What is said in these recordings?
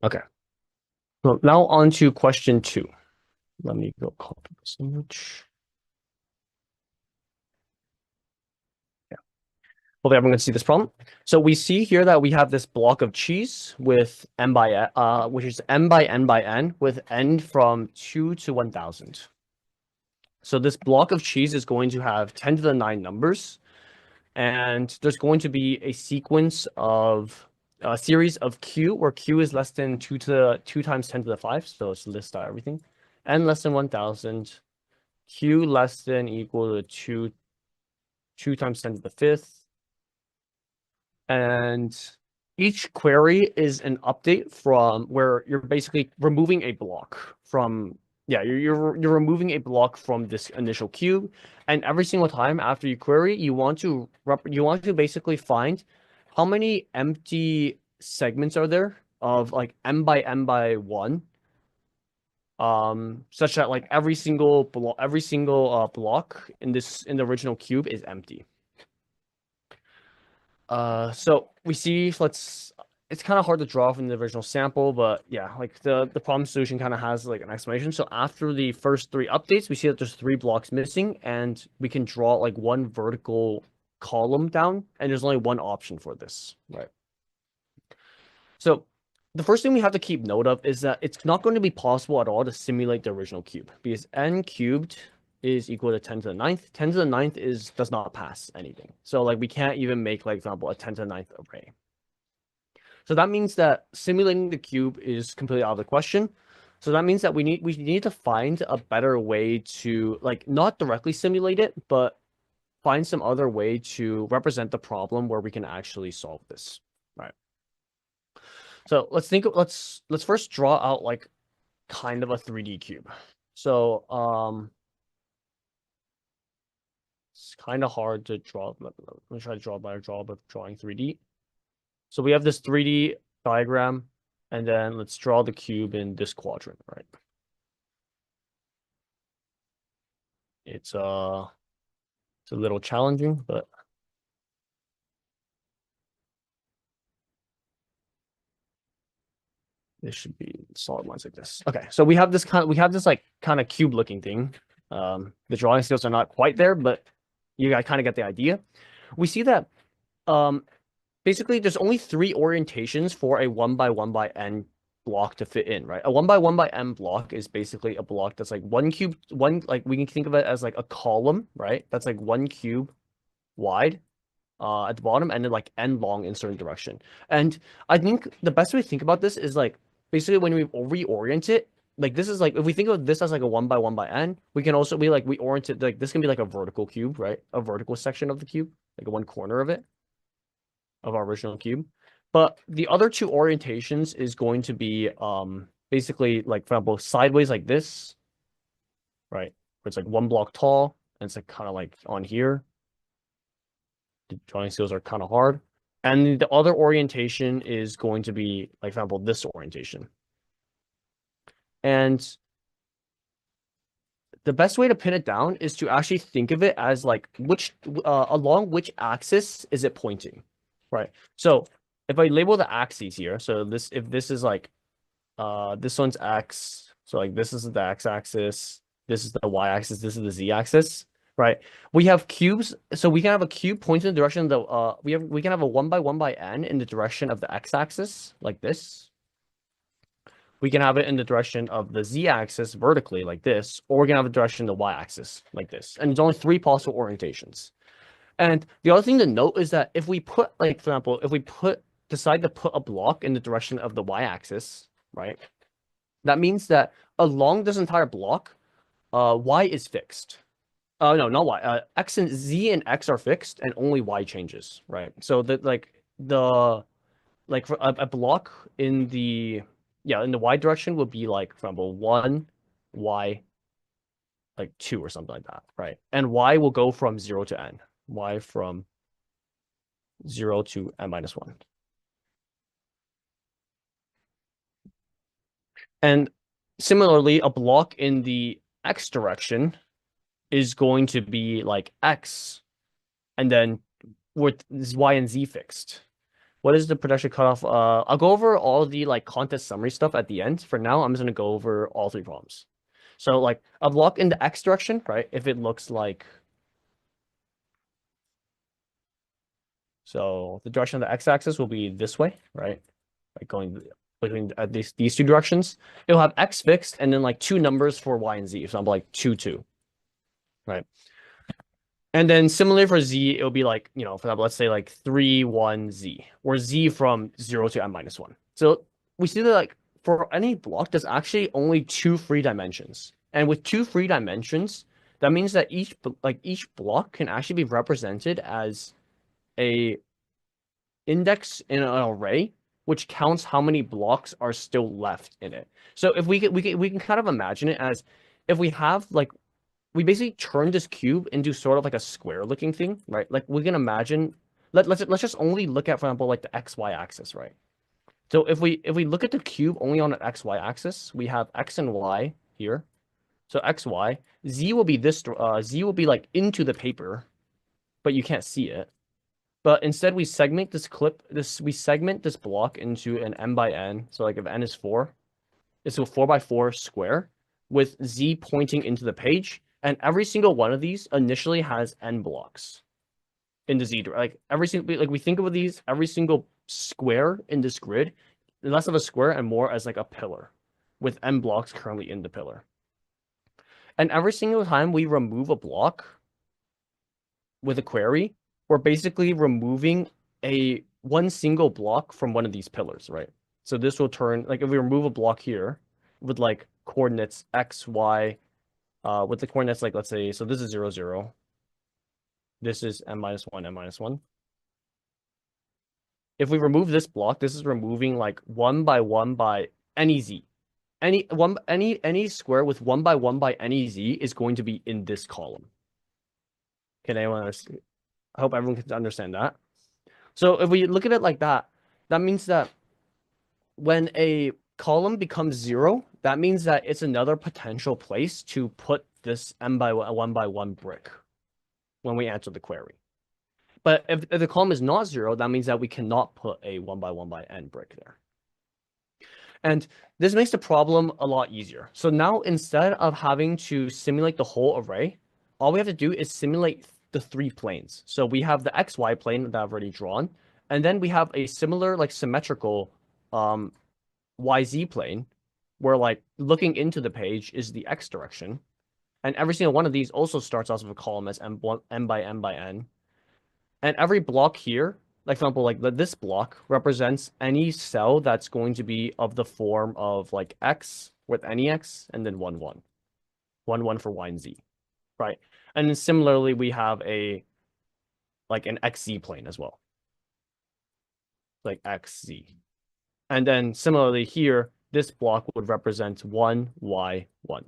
Okay. So now on to question 2. Let me go copy this image. Yeah. Hopefully everyone can see this problem. So we see here that we have this block of cheese with n by which is n by n by n with n from 2 to 1000. So this block of cheese is going to have 10 to the 9 numbers, and there's going to be a sequence of a series of q where q is less than 2 times 10 to the 5. So let's list out everything. N less than 1000, q less than equal to 2 times 10 to the 5th. And each query is an update from where you're basically removing a block from, yeah, you're removing a block from this initial cube. And every single time after you query, you want to basically find how many empty segments are there of like m by m by 1, such that like every single block in the original cube is empty. So we see, it's kind of hard to draw from the original sample, but yeah, like the problem solution kind of has like an explanation. So after the first 3 updates, we see that there's 3 blocks missing, and we can draw like one vertical column down, and there's only one option for this, right? So the first thing we have to keep note of is that it's not going to be possible at all to simulate the original cube, because n cubed is equal to 10 to the 9th. 10 to the 9th does not pass anything. So like we can't even make, like, for example, a 10 to the 9th array. So that means that simulating the cube is completely out of the question. So that means that we need to find a better way to, like, not directly simulate it, but find some other way to represent the problem where we can actually solve this. Right. So let's first draw out like kind of a 3D cube. So it's kind of hard to draw. Let me try to draw a better job of drawing 3D. So we have this 3D diagram, and then let's draw the cube in this quadrant, right? It's a little challenging, but this should be solid lines like this. Okay, so we have this like kind of cube looking thing. The drawing skills are not quite there, but you guys kind of get the idea. We see that um basically there's only 3 orientations for a 1 by 1 by n block to fit in, right? A 1 by 1 by n block is basically a block that's like like we can think of it as like a column, right? That's like 1 cube wide at the bottom, and then like n long in certain direction. And I think the best way to think about this is like basically when we reorient it, like this is like if we think of this as like a 1 by 1 by n, we can also we orient it like this can be like a vertical cube, right? A vertical section of the cube, like one corner of it, of our original cube. But the other 2 orientations is going to be basically, like, for example, sideways like this, right? Where it's like 1 block tall, and it's like kind of like on here. The drawing skills are kind of hard. And the other orientation is going to be, like, for example, this orientation. And the best way to pin it down is to actually think of it as like along which axis is it pointing, right? So if I label the axes here, so if this is like this one's x, so like this is the x-axis, this is the y-axis, this is the z-axis, right? We have cubes, so we can have a cube pointing in the direction of the we can have a 1 by 1 by n in the direction of the x-axis like this. We can have it in the direction of the z-axis vertically like this, or we can have the direction of the y-axis like this. And there's only 3 possible orientations. And the other thing to note is that if we put, like, for example, if we decide to put a block in the direction of the y-axis, right? That means that along this entire block, y is fixed. No, not y. X and z and x are fixed, and only y changes, right? So that like for a block in the y direction would be like, for example, 1, y, like 2 or something like that, right? And y will go from 0 to n. Y from 0 to n minus 1. And similarly, a block in the x direction is going to be like x, and then with y and z fixed. What is the production cutoff? I'll go over all the like contest summary stuff at the end. For now, I'm just gonna go over all three problems. So like a block in the x direction, right? If it looks like so, the direction of the x-axis will be this way, right? Like going between these two directions. It'll have x fixed and then like two numbers for y and z. For example, like 2, 2, right? And then similarly for z, it'll be like, for example, let's say like 3, 1, z, or z from 0 to n minus 1. So we see that like for any block, there's actually only two free dimensions. And with two free dimensions, that means that each block can actually be represented as a index in an array, which counts how many blocks are still left in it. So if we can kind of imagine it as if we have like we basically turn this cube into sort of like a square looking thing, right? Like we can imagine let's just only look at, for example, like the XY axis, right? So if we look at the cube only on an XY axis, we have X and Y here. So XY, Z will be Z will be like into the paper, but you can't see it. But instead we segment we segment this block into an n by n. So like if n is 4, it's a 4 by 4 square with Z pointing into the page. And every single one of these initially has n blocks in the Z. Like every single, like we think of these, every single square in this grid, less of a square and more as like a pillar with n blocks currently in the pillar. And every single time we remove a block with a query, we're basically removing one single block from one of these pillars, right? So this will turn, like if we remove a block here with like coordinates x, y, with the coordinates like, let's say, so this is 0, 0. This is n minus 1, n minus 1. If we remove this block, this is removing like 1 by 1 by any z. Any square with 1 by 1 by any z is going to be in this column. Can anyone understand? I hope everyone can understand that. So if we look at it like that, that means that when a column becomes 0, that means that it's another potential place to put this n by 1 by 1 brick when we answer the query. But if the column is not 0, that means that we cannot put a 1 by 1 by n brick there. And this makes the problem a lot easier. So now instead of having to simulate the whole array, all we have to do is simulate the three planes. So we have the XY plane that I've already drawn, and then we have a similar like symmetrical YZ plane where like looking into the page is the X direction. And every single one of these also starts off with a column as n by n by n. And every block here, like for example, like this block represents any cell that's going to be of the form of like X with any X and then 1, 1. 1, 1 for Y and Z, right? And then similarly, we have like an XZ plane as well, like XZ. And then similarly here, this block would represent 1, Y, 1.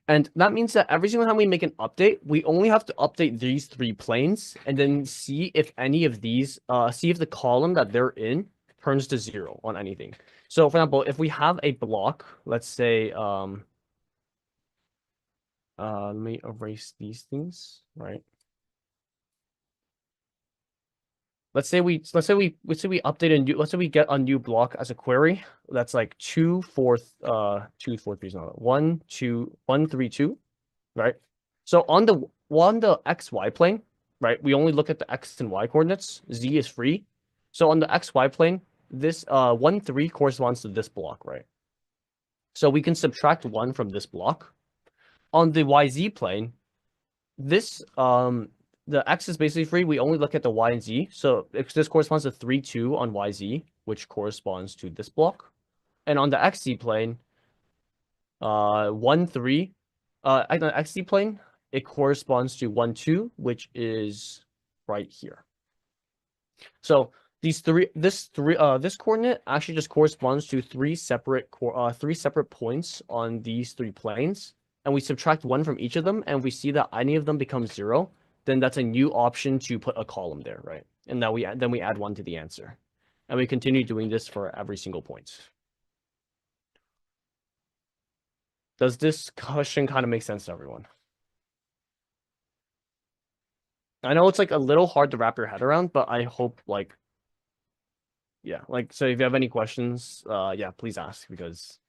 And that means that every single time we make an update, we only have to update these three planes and then see if any of these, see if the column that they're in turns to 0 on anything. So for example, if we have a block, let's say, let me erase these things, right? Let's say we update a new, let's say we get a new block as a query. That's like 2, 4, 2, 4, 3, 1, 2, 1, 3, 2, right? So on the XY plane, right, we only look at the X and Y coordinates. Z is free. So on the XY plane, this 1, 3 corresponds to this block, right? So we can subtract 1 from this block. On the YZ plane, this the X is basically free. We only look at the Y and Z. So this corresponds to 3, 2 on YZ, which corresponds to this block. And on the XZ plane, 1, 3, on the XZ plane, it corresponds to 1, 2, which is right here. So this coordinate actually just corresponds to three separate points on these three planes, and we subtract 1 from each of them, and we see that any of them becomes 0. Then that's a new option to put a column there, right? And now we add 1 to the answer, and we continue doing this for every single point. Does this question kind of make sense to everyone? I know it's like a little hard to wrap your head around, but I hope like yeah, like so if you have any questions, yeah, please ask because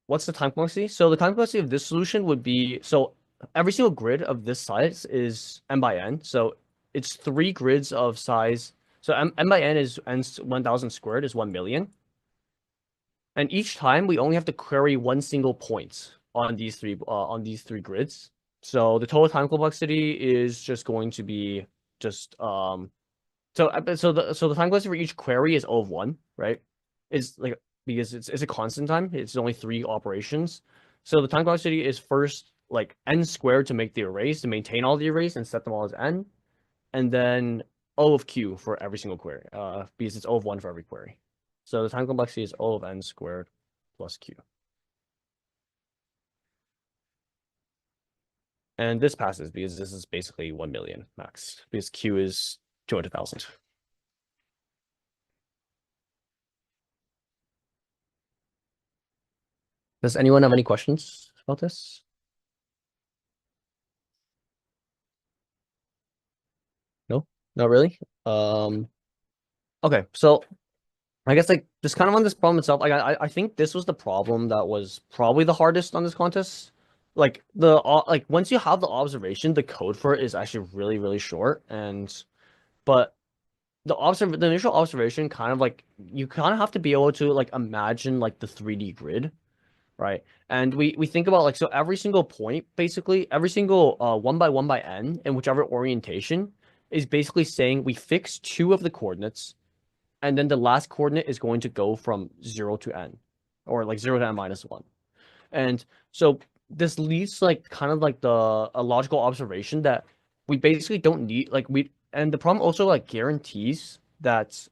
what's the time complexity? So the time complexity of this solution would be so every single grid of this size is n by n. So it's three grids of size. So n by n is n 1000 squared is 1,000,000. And each time we only have to query one single point on these three grids. So the total time complexity is just going to be just so the time complexity for each query is O of one, right? Is like because it's a constant time. It's only three operations. So the time complexity is first like n squared to make the arrays to maintain all the arrays and set them all as n, and then O of q for every single query. Because it's O of one for every query. So the time complexity is O of n squared plus q. And this passes because this is basically 1,000,000 max because q is 200,000. Does anyone have any questions about this? No, not really. Okay, so I guess like just kind of on this problem itself, like I think this was the problem that was probably the hardest on this contest. Like like once you have the observation, the code for it is actually really really short, and but the initial observation kind of like you kind of have to be able to like imagine like the 3D grid, right? And we think about like so every single point, basically every single one by one by n in whichever orientation is basically saying we fix two of the coordinates and then the last coordinate is going to go from 0 to n or like 0 to n minus 1. And so this leaves like kind of like the a logical observation that we basically don't need like we and the problem also like guarantees that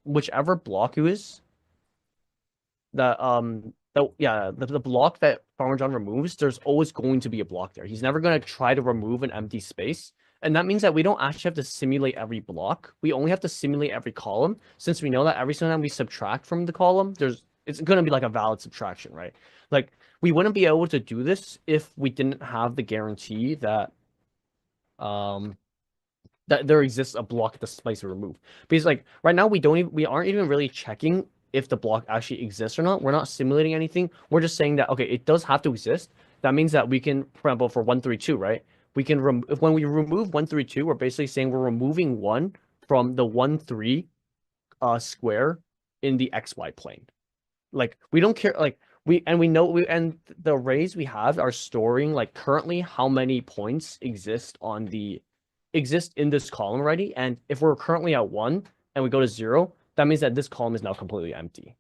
whichever block it is that yeah the block that Farmer John removes, there's always going to be a block there. He's never going to try to remove an empty space. And that means that we don't actually have to simulate every block. We only have to simulate every column, since we know that every single time we subtract from the column, it's going to be like a valid subtraction, right? Like we wouldn't be able to do this if we didn't have the guarantee um that there exists a block at the space to remove. Because like right now we aren't even really checking if the block actually exists or not. We're not simulating anything. We're just saying that okay, it does have to exist. That means that we can, for example, for 132, right? We can if when we remove 132, we're basically saying we're removing one from the 1 3 square in the XY plane. Like we don't care like we know we and the arrays we have are storing like currently how many points exist in this column already, and if we're currently at 1 and we go to 0, that means that this column is now completely empty.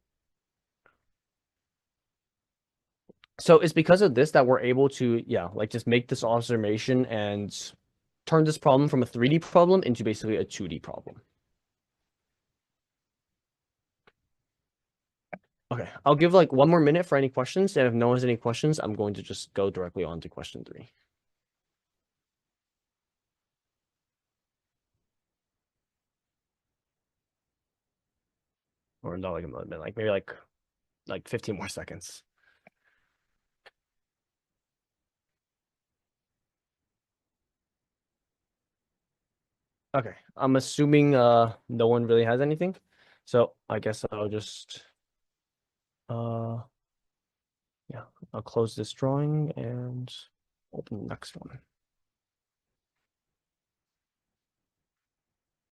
So it's because of this that we're able to yeah like just make this observation and turn this problem from a 3D problem into basically a 2D problem. Okay, I'll give like one more minute for any questions, and if no one has any questions, I'm going to just go directly on to question 3. Or not like a minute, like maybe like 15 more seconds. Okay, I'm assuming no one really has anything, so I guess I'll just yeah I'll close this drawing and open the next one.